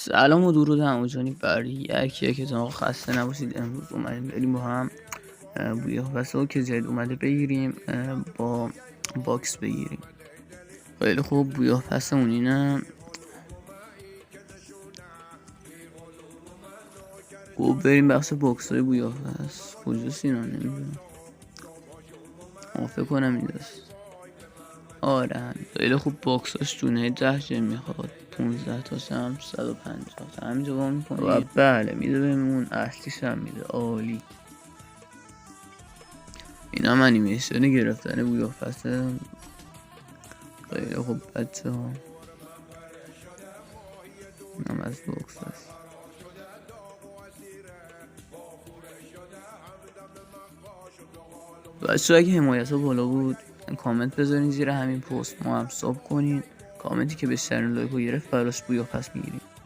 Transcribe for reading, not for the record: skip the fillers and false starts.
سلام و درود هموجانی بر یکی که آقا خسته نباشید. امروز اومدیم بریم با هم بوی قیافه که جدید اومده بگیریم، با باکس بگیریم. خیلی خوب، بوی قیافه اون اینه. خوب بریم بخش باکس های بوی قیافه. کجاست اینا؟ نمیدونم، فکر کنم اینجاست. آره همین. خیلی خوب، باکساش دونه 10 جیم میخواد، 15 تا هم 150 تا همینجا با میکنیم و بله میده بهمون. اصلیش هم میده، عالی. این هم انیمیشن گرفتن بوی قیافه. خیلی خوب بچه ها، این هم از باکس هست. بچه ها اگه حمایت ها بالا بود کامنت بذارین زیر همین پست، ما هم ساب کنین. کامنتی که بیشترین لایک رو گرفت براش بوی قیافه میگیریم.